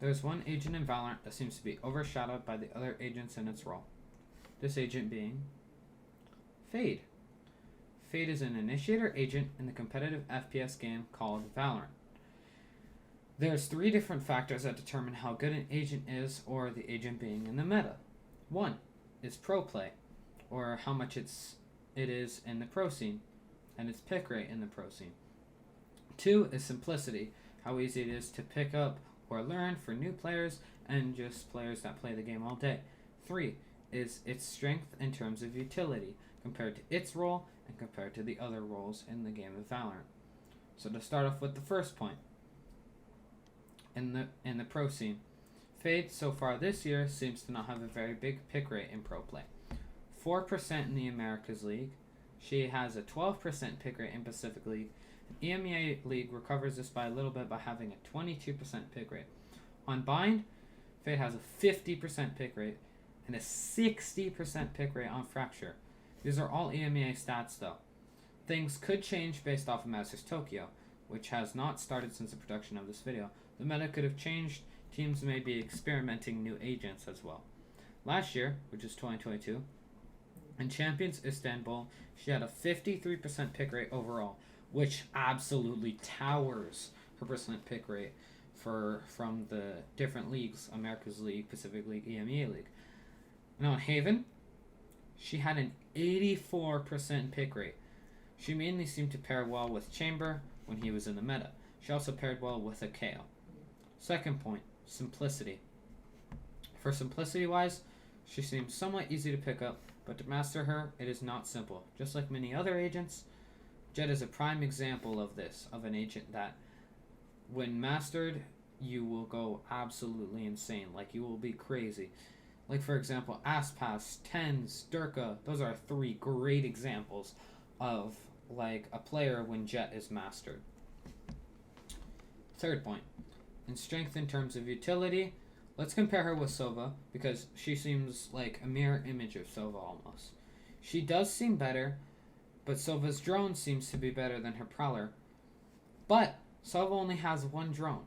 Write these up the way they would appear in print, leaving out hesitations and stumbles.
There's one agent in Valorant that seems to be overshadowed by the other agents in its role. This agent being Fade. Fade is an initiator agent in the competitive FPS game called VALORANT. There's 3 different factors that determine how good an agent is or the agent being in the meta. 1 is pro play, or how much it is in the pro scene, and its pick rate in the pro scene. 2 is simplicity, how easy it is to pick up or learn for new players and just players that play the game all day. 3 is its strength in terms of utility, compared to its role and compared to the other roles in the game of Valorant. So to start off with the first point, in the pro scene, Fade so far this year seems to not have a very big pick rate in pro play. 4% in the Americas League. She has a 12% pick rate in Pacific League. EMEA League recovers this by a little bit by having a 22% pick rate. On Bind, Fade has a 50% pick rate and a 60% pick rate on Fracture. These are all EMEA stats though. Things could change based off of Masters Tokyo, which has not started since the production of this video. The meta could have changed. Teams may be experimenting new agents as well. Last year, which is 2022, in Champions Istanbul, she had a 53% pick rate overall, which absolutely towers her percent pick rate from the different leagues, America's League, Pacific League, EMEA League. Now in Haven, she had an 84% pick rate. She mainly seemed to pair well with Chamber when he was in the meta. She also paired well with a KO. Second point, simplicity. For simplicity wise, she seems somewhat easy to pick up, but to master her, it is not simple. Just like many other agents, Jet is a prime example of this, of an agent that, when mastered, you will go absolutely insane. Like, you will be crazy. Like, for example, Aspas, Tens, Durka, those are 3 great examples of, like, a player when Jet is mastered. Third point, in strength in terms of utility, let's compare her with Sova, because she seems like a mirror image of Sova almost. She does seem better, but Sova's drone seems to be better than her Prowler. But Sova only has 1 drone,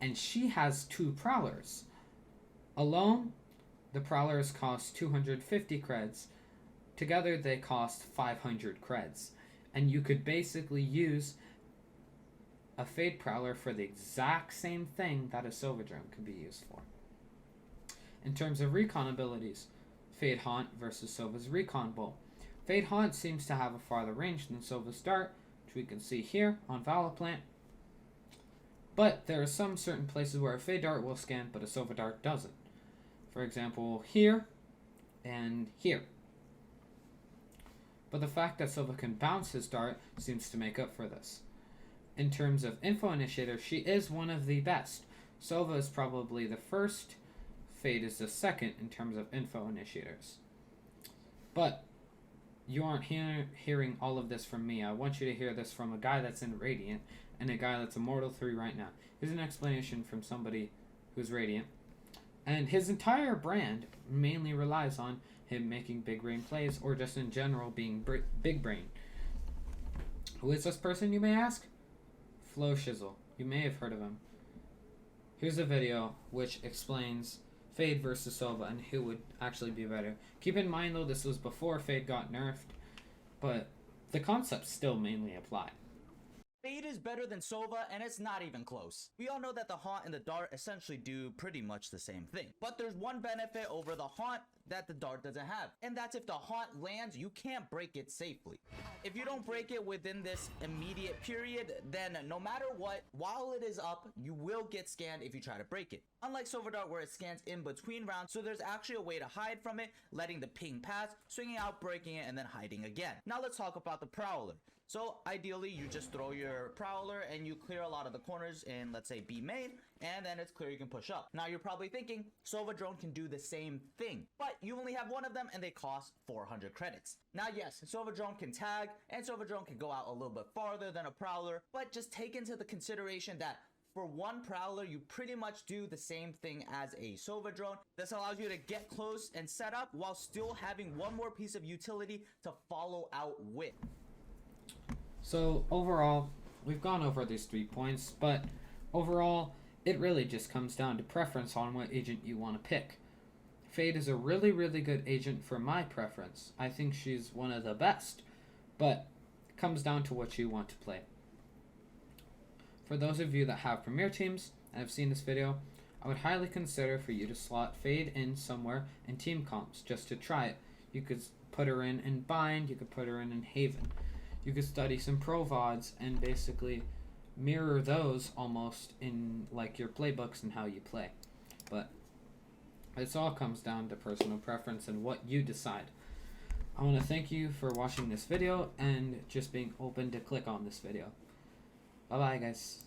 and she has 2 Prowlers. Alone, the Prowlers cost 250 creds. Together, they cost 500 creds. And you could basically use a Fade Prowler for the exact same thing that a Sova drone could be used for. In terms of recon abilities, Fade Haunt versus Sova's Recon Bolt. Fade Haunt seems to have a farther range than Sova's Dart, which we can see here on Valoplant. But there are some certain places where a Fade Dart will scan, but a Sova Dart doesn't. For example, here and here. But the fact that Sova can bounce his Dart seems to make up for this. In terms of Info Initiator, she is one of the best. Sova is probably the first, Fade is the second in terms of Info Initiators. But you aren't hearing all of this from me. I want you to hear this from a guy that's in Radiant and a guy that's Immortal 3 right now. Here's an explanation from somebody who's Radiant. And his entire brand mainly relies on him making big brain plays, or just in general being big brain. Who is this person, you may ask? Flo Shizzle. You may have heard of him. Here's a video which explains Fade versus Sova and who would actually be better. Keep in mind though, this was before Fade got nerfed, but the concepts still mainly apply. Fade is better than Sova, and it's not even close. We all know that the Haunt and the Dart essentially do pretty much the same thing. But there's one benefit over the Haunt that the Dart doesn't have, and that's if the Haunt lands, you can't break it safely. If you don't break it within this immediate period, then no matter what, while it is up, you will get scanned if you try to break it. Unlike Sova Dart where it scans in between rounds, so there's actually a way to hide from it, letting the ping pass, swinging out, breaking it, and then hiding again. Now let's talk about the Prowler. So ideally, you just throw your Prowler and you clear a lot of the corners in, let's say, B main, and then it's clear you can push up. Now you're probably thinking, Sova Drone can do the same thing, but you only have one of them and they cost 400 credits. Now yes, Sova Drone can tag, and Sova Drone can go out a little bit farther than a Prowler, but just take into the consideration that for one Prowler, you pretty much do the same thing as a Sova Drone. This allows you to get close and set up while still having one more piece of utility to follow out with. So overall, we've gone over these 3 points, but overall, it really just comes down to preference on what agent you want to pick. Fade is a really, really good agent for my preference. I think she's one of the best, but it comes down to what you want to play. For those of you that have Premier teams and have seen this video, I would highly consider for you to slot Fade in somewhere in team comps just to try it. You could put her in Bind, you could put her in Haven. You could study some pro VODs and basically mirror those almost in like your playbooks and how you play. But it all comes down to personal preference and what you decide. I want to thank you for watching this video and just being open to click on this video. Bye bye guys.